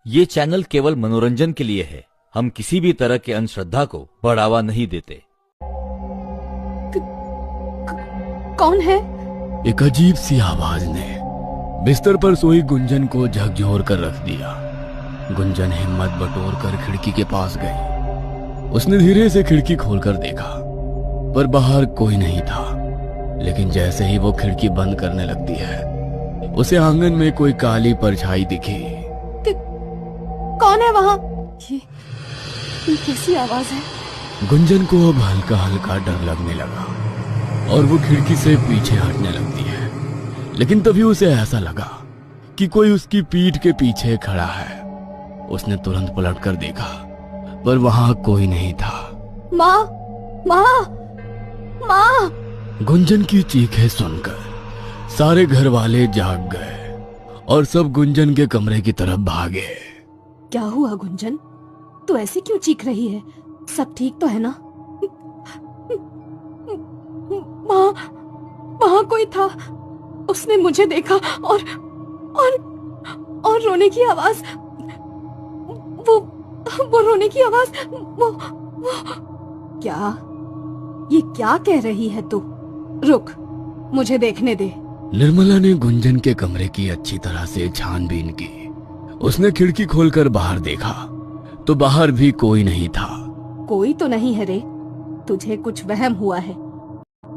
ये चैनल केवल मनोरंजन के लिए है। हम किसी भी तरह के अंधश्रद्धा को बढ़ावा नहीं देते। कौन है? एक अजीब सी आवाज ने बिस्तर पर सोई गुंजन को झकझोर कर रख दिया। गुंजन हिम्मत बटोर कर खिड़की के पास गई। उसने धीरे से खिड़की खोलकर देखा, पर बाहर कोई नहीं था। लेकिन जैसे ही वो खिड़की बंद करने लगती है, उसे आंगन में कोई काली परछाई दिखी। कौन है वहाँ? ये कैसी आवाज है? गुंजन को अब हल्का हल्का डर लगने लगा और वो खिड़की से पीछे हटने लगती है। लेकिन तभी उसे ऐसा लगा कि कोई उसकी पीठ के पीछे खड़ा है। उसने तुरंत पलटकर देखा, पर वहां कोई नहीं था। माँ, माँ, माँ! गुंजन की चीखें सुनकर सारे घर वाले जाग गए और सब गुंजन के कमरे की तरफ भागे। क्या हुआ गुंजन? तू ऐसे क्यों चीख रही है? सब ठीक तो है ना? माँ, वहाँ कोई था। उसने मुझे देखा और रोने की आवाज, वो रोने की आवाज, वो क्या? ये क्या कह रही है तू? रुक, मुझे देखने दे। निर्मला ने गुंजन के कमरे की अच्छी तरह से छानबीन की। उसने खिड़की खोलकर बाहर देखा तो बाहर भी कोई नहीं था। कोई तो नहीं है रे, तुझे कुछ वहम हुआ है।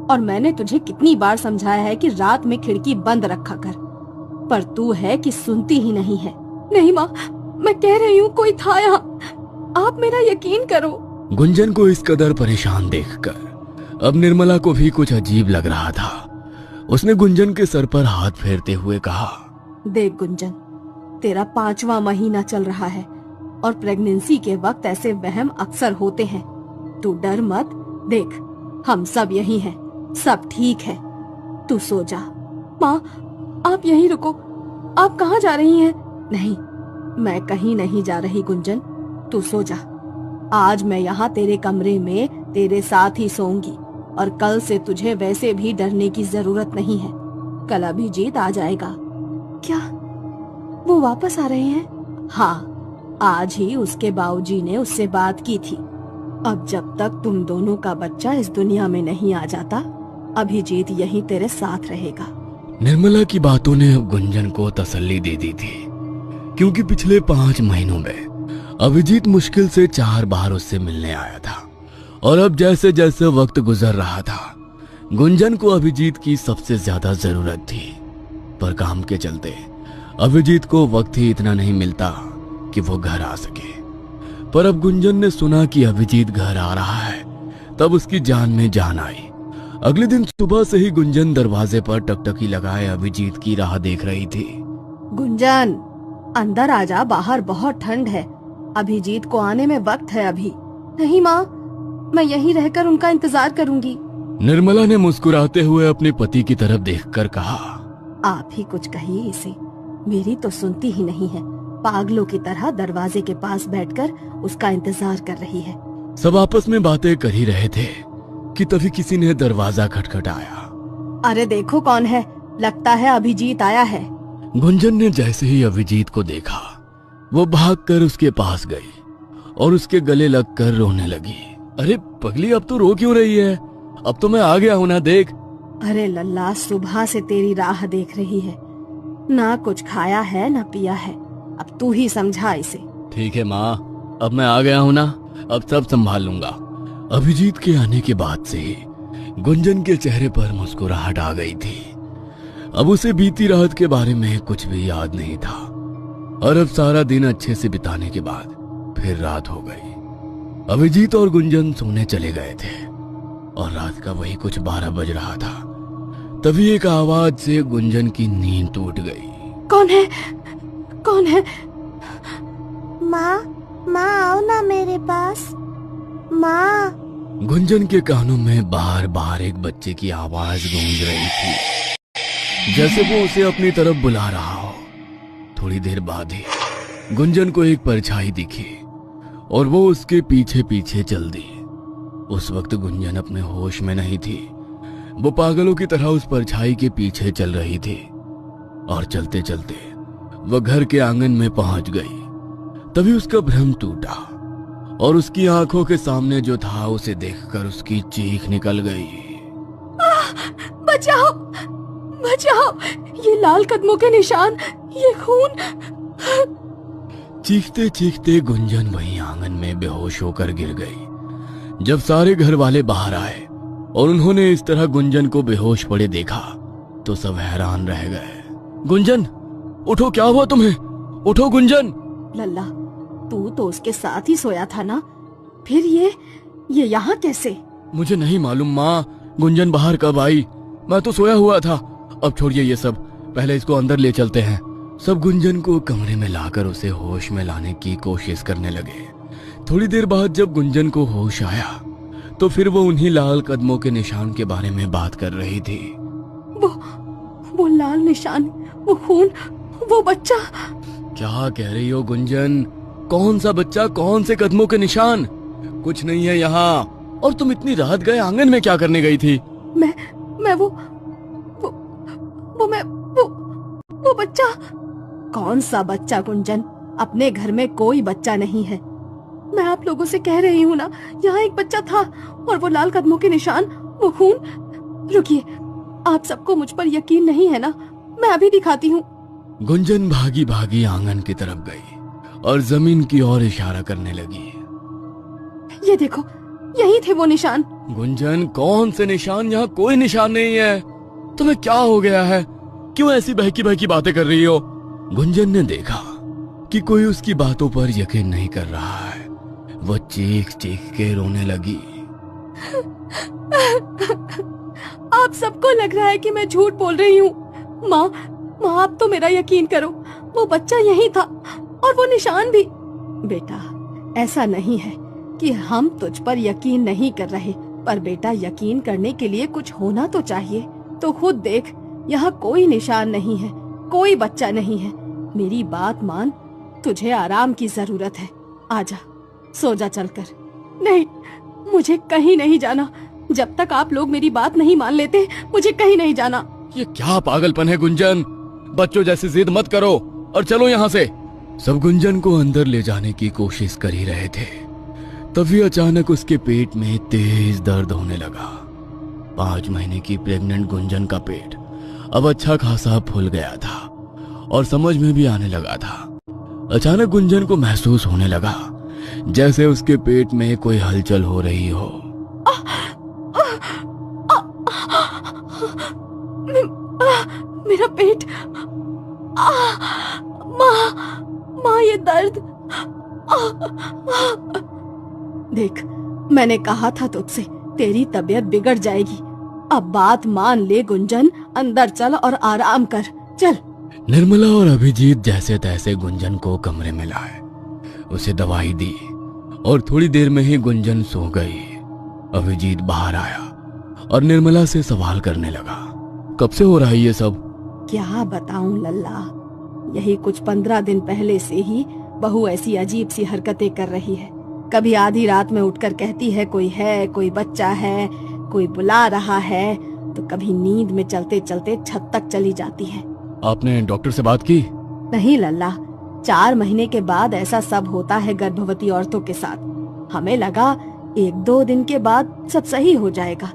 और मैंने तुझे कितनी बार समझाया है कि रात में खिड़की बंद रखा कर, पर तू है कि सुनती ही नहीं है। नहीं माँ, मैं कह रही हूँ कोई था यहाँ। आप मेरा यकीन करो। गुंजन को इस कदर परेशान देखकर अब निर्मला को भी कुछ अजीब लग रहा था। उसने गुंजन के सर पर हाथ फेरते हुए कहा, देख गुंजन, तेरा 5वां महीना चल रहा है और प्रेगनेंसी के वक्त ऐसे वहम अक्सर होते हैं। तू डर मत। देख, हम सब यही हैं, सब ठीक है। तू सो जा। माँ, आप यहीं रुको। आप कहाँ जा रही हैं? नहीं, मैं कहीं नहीं जा रही गुंजन, तू सो जा। आज मैं यहाँ तेरे कमरे में तेरे साथ ही सोऊंगी और कल से तुझे वैसे भी डरने की जरूरत नहीं है। कल अभिजीत आ जाएगा। क्या वो वापस आ रहे हैं? हाँ, आज ही उसके बाबूजी ने उससे बात की थी। अब जब तक तुम दोनों का बच्चा इस दुनिया में नहीं आ जाता, अभिजीत यहीं तेरे साथ रहेगा। निर्मला की बातों ने अब गुंजन को तसल्ली दे दी थी, क्योंकि पिछले 5 महीनों में अभिजीत मुश्किल से 4 बार उससे मिलने आया था। और अब जैसे जैसे वक्त गुजर रहा था, गुंजन को अभिजीत की सबसे ज्यादा जरूरत थी। पर काम के चलते अभिजीत को वक्त ही इतना नहीं मिलता कि वो घर आ सके। पर अब गुंजन ने सुना कि अभिजीत घर आ रहा है, तब उसकी जान में जान आई। अगले दिन सुबह से ही गुंजन दरवाजे पर टकटकी लगाए अभिजीत की राह देख रही थी। गुंजन, अंदर आजा, बाहर बहुत ठंड है। अभिजीत को आने में वक्त है अभी। नहीं माँ, मैं यहीं रहकर उनका इंतजार करूंगी। निर्मला ने मुस्कुराते हुए अपने पति की तरफ देखकर कहा, आप ही कुछ कहिए इसे, मेरी तो सुनती ही नहीं है। पागलों की तरह दरवाजे के पास बैठकर उसका इंतजार कर रही है। सब आपस में बातें कर ही रहे थे कि तभी किसी ने दरवाजा खटखटाया। अरे देखो कौन है, लगता है अभिजीत आया है। गुंजन ने जैसे ही अभिजीत को देखा, वो भागकर उसके पास गई और उसके गले लगकर रोने लगी। अरे पगली, अब तो रो क्यों रही है? अब तो मैं आ गया हूं ना, देख। अरे लल्ला, सुबह से तेरी राह देख रही है, ना कुछ खाया है ना पिया है। अब तू ही समझा इसे। ठीक है माँ, अब मैं आ गया हूं ना, अब सब संभाल लूंगा। अभिजीत के आने के बाद से गुंजन के चेहरे पर मुस्कुराहट आ गई थी। अब उसे बीती रात के बारे में कुछ भी याद नहीं था। और अब सारा दिन अच्छे से बिताने के बाद फिर रात हो गई। अभिजीत और गुंजन सोने चले गए थे और रात का वही कुछ 12 बज रहा था। तभी एक आवाज से गुंजन की नींद टूट गई। कौन है? कौन है? माँ, माँ आओ ना मेरे पास। माँ। गुंजन के कानों में बार बार एक बच्चे की आवाज गूंज रही थी, जैसे वो उसे अपनी तरफ बुला रहा हो। थोड़ी देर बाद ही गुंजन को एक परछाई दिखी और वो उसके पीछे पीछे चल दी। उस वक्त गुंजन अपने होश में नहीं थी। वो पागलों की तरह उस परछाई के पीछे चल रही थी और चलते चलते वह घर के आंगन में पहुंच गई तभी उसका भ्रम टूटा और उसकी आंखों के सामने जो था उसे देखकर उसकी चीख निकल गई। बचाओ, बचाओ, ये लाल कदमों के निशान, ये खून। चीखते चीखते गुंजन वहीं आंगन में बेहोश होकर गिर गई। जब सारे घर वाले बाहर आए और उन्होंने इस तरह गुंजन को बेहोश पड़े देखा तो सब हैरान रह गए। गुंजन, उठो, क्या हुआ तुम्हें? उठो गुंजन। लल्ला, तू तो उसके साथ ही सोया था ना, फिर ये यहाँ कैसे? मुझे नहीं मालूम माँ, गुंजन बाहर कब आई? मैं तो सोया हुआ था। अब छोड़िए ये सब, पहले इसको अंदर ले चलते हैं। सब गुंजन को कमरे में लाकर उसे होश में लाने की कोशिश करने लगे। थोड़ी देर बाद जब गुंजन को होश आया तो फिर वो उन्हीं लाल कदमों के निशान के बारे में बात कर रही थी। वो लाल निशान, वो खून, वो बच्चा। क्या कह रही हो गुंजन? कौन सा बच्चा, कौन से कदमों के निशान? कुछ नहीं है यहाँ। और तुम इतनी रात गए आंगन में क्या करने गई थी? मैं वो बच्चा। कौन सा बच्चा गुंजन? अपने घर में कोई बच्चा नहीं है। मैं आप लोगों से कह रही हूँ ना, यहाँ एक बच्चा था और वो लाल कदमों के निशान, वो खून। रुकिए, आप सबको मुझ पर यकीन नहीं है ना? मैं अभी दिखाती हूँ। गुंजन भागी भागी आंगन की तरफ गई और जमीन की ओर इशारा करने लगी। ये देखो, यही थे वो निशान। गुंजन, कौन से निशान? यहाँ कोई निशान नहीं है। तुम्हें क्या हो गया है? क्यों ऐसी बहकी बहकी बातें कर रही हो? गुंजन ने देखा कि कोई उसकी बातों पर यकीन नहीं कर रहा है। वो चीख चीख के रोने लगी। आप सबको लग रहा है कि मैं झूठ बोल रही हूँ। माँ, आप तो मेरा यकीन करो, वो बच्चा यही था और वो निशान भी। बेटा, ऐसा नहीं है कि हम तुझ पर यकीन नहीं कर रहे, पर बेटा यकीन करने के लिए कुछ होना तो चाहिए। तो खुद देख, यहाँ कोई निशान नहीं है, कोई बच्चा नहीं है। मेरी बात मान, तुझे आराम की जरूरत है। आजा, सो जा चलकर। नहीं, मुझे कहीं नहीं जाना। जब तक आप लोग मेरी बात नहीं मान लेते, मुझे कहीं नहीं जाना। ये क्या पागलपन है गुंजन? बच्चों जैसी जिद मत करो और चलो यहाँ से। सब गुंजन को अंदर ले जाने की कोशिश कर ही रहे थे, तभी अचानक उसके पेट में तेज दर्द होने लगा। 5 महीने की प्रेग्नेंट गुंजन का पेट अब अच्छा खासा फूल गया था और समझ में भी आने लगा था। अचानक गुंजन को महसूस होने लगा जैसे उसके पेट में कोई हलचल हो रही हो। मेरा पेट, माँ, ये दर्द। देख, मैंने कहा था तुझसे, तेरी तबीयत बिगड़ जाएगी। अब बात मान ले गुंजन, अंदर चल और आराम कर, चल। निर्मला और अभिजीत जैसे तैसे गुंजन को कमरे में लाए, उसे दवाई दी और थोड़ी देर में ही गुंजन सो गई। अभिजीत बाहर आया और निर्मला से सवाल करने लगा, कब से हो रहा है ये सब? क्या बताऊं लल्ला, यही कुछ 15 दिन पहले से ही बहू ऐसी अजीब सी हरकतें कर रही है। कभी आधी रात में उठकर कहती है कोई है, कोई बच्चा है, कोई बुला रहा है, तो कभी नींद में चलते चलते छत तक चली जाती है। आपने डॉक्टर से बात की? नहीं लल्ला, 4 महीने के बाद ऐसा सब होता है गर्भवती औरतों के साथ। हमें लगा 1-2 दिन के बाद सब सही हो जाएगा,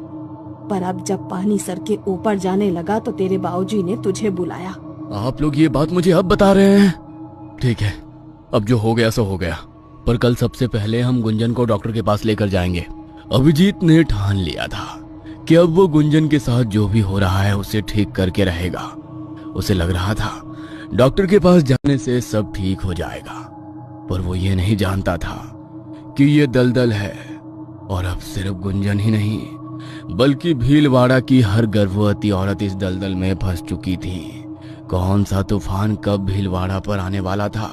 पर अब जब पानी सर के ऊपर जाने लगा तो तेरे बाबूजी ने तुझे बुलाया। आप लोग ये बात मुझे अब बता रहे हैं? ठीक है, अब जो हो गया सो हो गया, पर कल सबसे पहले हम गुंजन को डॉक्टर के पास लेकर जाएंगे। अभिजीत ने ठान लिया था कि अब वो गुंजन के साथ जो भी हो रहा है उसे ठीक करके रहेगा। उसे लग रहा था डॉक्टर के पास जाने से सब ठीक हो जाएगा, पर वो ये नहीं जानता था कि ये दलदल है और अब सिर्फ गुंजन ही नहीं बल्कि भीलवाड़ा की हर गर्भवती औरत इस दलदल में फंस चुकी थी। कौन सा तूफान कब भीलवाड़ा पर आने वाला था,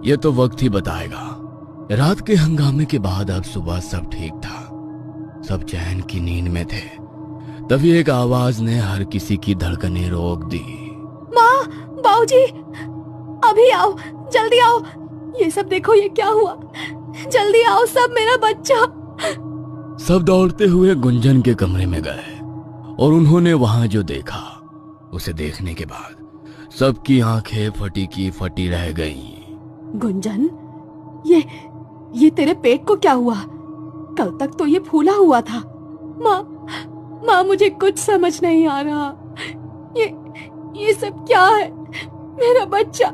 ये तो वक्त ही बताएगा। रात के हंगामे के बाद अब सुबह सब ठीक था, सब चैन की नींद में थे। तभी एक आवाज ने हर किसी की धड़कनें रोक दी। माँ, बाबूजी, अभी आओ, जल्दी आओ। ये सब देखो, ये क्या हुआ? जल्दी आओ सब, मेरा बच्चा। सब दौड़ते हुए गुंजन के कमरे में गए और उन्होंने वहां जो देखा उसे देखने के बाद सबकी आंखें फटी की फटी रह गईं। गुंजन, ये तेरे पेट को क्या हुआ? कल तक तो ये फूला हुआ था। माँ मुझे कुछ समझ नहीं आ रहा। ये सब क्या है? मेरा बच्चा।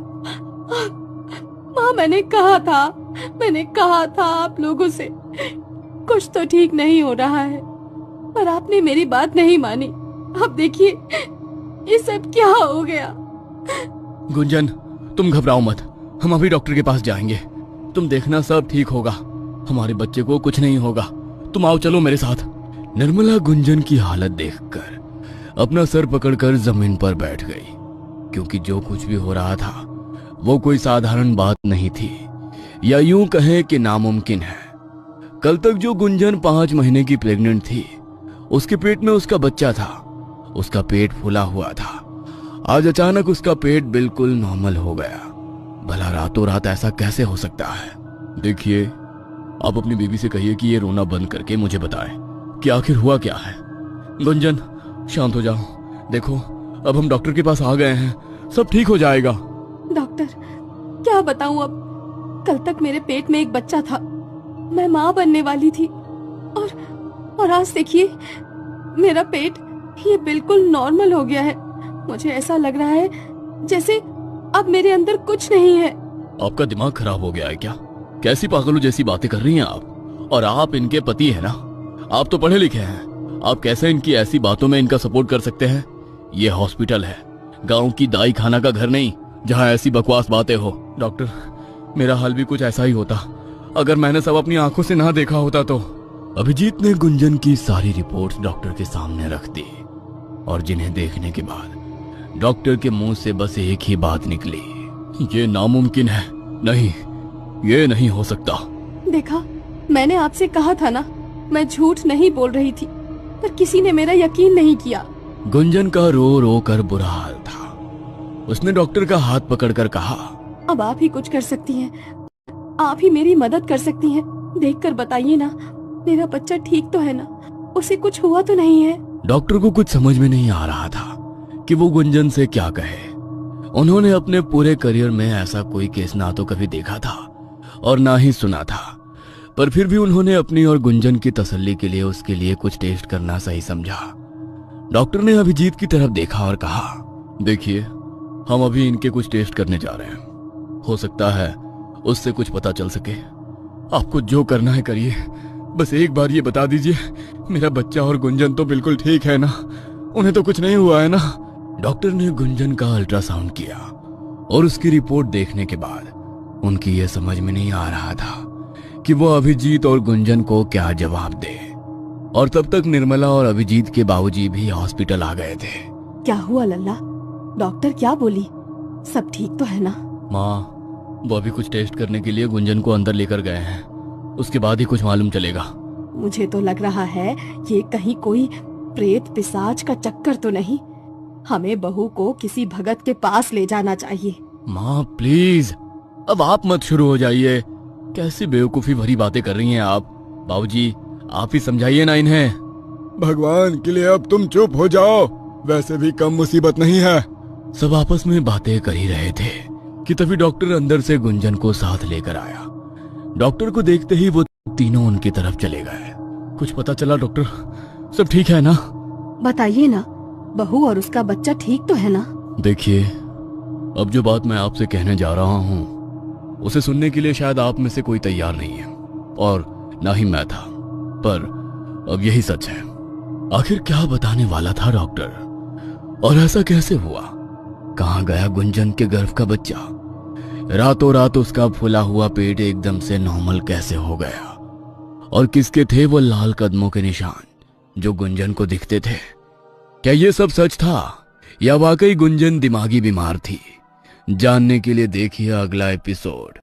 माँ मैंने कहा था आप लोगों से कुछ तो ठीक नहीं हो रहा है, पर आपने मेरी बात नहीं मानी। अब देखिए ये सब क्या हो गया। गुंजन, तुम घबराओ मत, हम अभी डॉक्टर के पास जाएंगे। तुम देखना सब ठीक होगा, हमारे बच्चे को कुछ नहीं होगा। तुम आओ, चलो मेरे साथ। निर्मला गुंजन की हालत देखकर अपना सर पकड़कर जमीन पर बैठ गई, क्योंकि जो कुछ भी हो रहा था वो कोई साधारण बात नहीं थी, या यूं कहें कि नामुमकिन है। कल तक जो गुंजन 5 महीने की प्रेग्नेंट थी, उसके पेट में उसका बच्चा था, उसका पेट फूला हुआ था। आज अचानक उसका पेट बिल्कुल नॉर्मल हो गया। भला रातों रात ऐसा कैसे हो सकता है? देखिए, आप अपनी बीवी से कहिए कि ये रोना बंद करके मुझे बताए कि आखिर हुआ क्या है। गुंजन, शांत हो जाओ। देखो, अब हम डॉक्टर के पास आ गए हैं, सब ठीक हो जाएगा। डॉक्टर, क्या बताऊं अब? कल तक मेरे पेट में एक बच्चा था, मैं माँ बनने वाली थी, और आज देखिए मेरा पेट ये बिल्कुल नॉर्मल हो गया है। मुझे ऐसा लग रहा है जैसे अब मेरे अंदर कुछ नहीं है। आपका दिमाग खराब हो गया है क्या? कैसी पागलों जैसी बातें कर रही हैं आप? और आप इनके पति हैं ना, आप तो पढ़े लिखे हैं, आप कैसे इनकी ऐसी बातों में इनका सपोर्ट कर सकते हैं? ये हॉस्पिटल है, गांव की दाई खाना का घर नहीं, जहां ऐसी बकवास बातें हो। डॉक्टर, मेरा हाल भी कुछ ऐसा ही होता अगर मैंने सब अपनी आंखों से ना देखा होता तो। अभिजीत ने गुंजन की सारी रिपोर्ट्स डॉक्टर के सामने रख दी, और जिन्हें देखने के बाद डॉक्टर के मुंह से बस एक ही बात निकली, ये नामुमकिन है, नहीं, ये नहीं हो सकता। देखा, मैंने आपसे कहा था ना, मैं झूठ नहीं बोल रही थी, पर किसी ने मेरा यकीन नहीं किया। गुंजन का रो रो कर बुरा हाल था। उसने डॉक्टर का हाथ पकड़कर कहा, अब आप ही कुछ कर सकती हैं, आप ही मेरी मदद कर सकती हैं। देखकर बताइए ना, मेरा बच्चा ठीक तो है ना, उसे कुछ हुआ तो नहीं है? डॉक्टर को कुछ समझ में नहीं आ रहा था कि वो गुंजन से क्या कहे। उन्होंने अपने पूरे करियर में ऐसा कोई केस ना तो कभी देखा था और ना ही सुना था, पर फिर भी उन्होंने अपनी और गुंजन की तसल्ली के लिए उसके लिए कुछ टेस्ट करना सही समझा। डॉक्टर ने अभिजीत की तरफ देखा और कहा, देखिए, हम अभी इनके कुछ टेस्ट करने जा रहे हैं, हो सकता है उससे कुछ पता चल सके। आपको जो करना है करिए, बस एक बार ये बता दीजिए, मेरा बच्चा और गुंजन तो बिल्कुल ठीक है ना, उन्हें तो कुछ नहीं हुआ है ना? डॉक्टर ने गुंजन का अल्ट्रासाउंड किया, और उसकी रिपोर्ट देखने के बाद उनकी ये समझ में नहीं आ रहा था कि वो अभिजीत और गुंजन को क्या जवाब दे। और तब तक निर्मला और अभिजीत के बाबूजी भी हॉस्पिटल आ गए थे। क्या हुआ लल्ला? डॉक्टर क्या बोली? सब ठीक तो है ना? माँ, वो अभी कुछ टेस्ट करने के लिए गुंजन को अंदर लेकर गए हैं, उसके बाद ही कुछ मालूम चलेगा। मुझे तो लग रहा है ये कहीं कोई प्रेत पिशाच का चक्कर तो नहीं। हमें बहू को किसी भगत के पास ले जाना चाहिए। माँ प्लीज, अब आप मत शुरू हो जाइए, कैसी बेवकूफी भरी बातें कर रही हैं आप। बाबूजी, आप ही समझाइए ना इन्हें। भगवान के लिए अब तुम चुप हो जाओ, वैसे भी कम मुसीबत नहीं है। सब आपस में बातें कर ही रहे थे कि तभी डॉक्टर अंदर से गुंजन को साथ लेकर आया। डॉक्टर को देखते ही वो तीनों उनकी तरफ चले गए। कुछ पता चला डॉक्टर? सब ठीक है ना? बताइए ना, बहू और उसका बच्चा ठीक तो है ना? देखिए, अब जो बात मैं आपसे कहने जा रहा हूँ उसे सुनने के लिए शायद आप में से कोई तैयार नहीं है, और ना ही मैं था, पर अब यही सच है। आखिर क्या बताने वाला था डॉक्टर, और ऐसा कैसे हुआ? कहाँ गया गुंजन के गर्भ का बच्चा? रातों रात उसका फूला हुआ पेट एकदम से नॉर्मल कैसे हो गया? और किसके थे वो लाल कदमों के निशान जो गुंजन को दिखते थे? क्या ये सब सच था या वाकई गुंजन दिमागी बीमार थी? जानने के लिए देखिए अगला एपिसोड।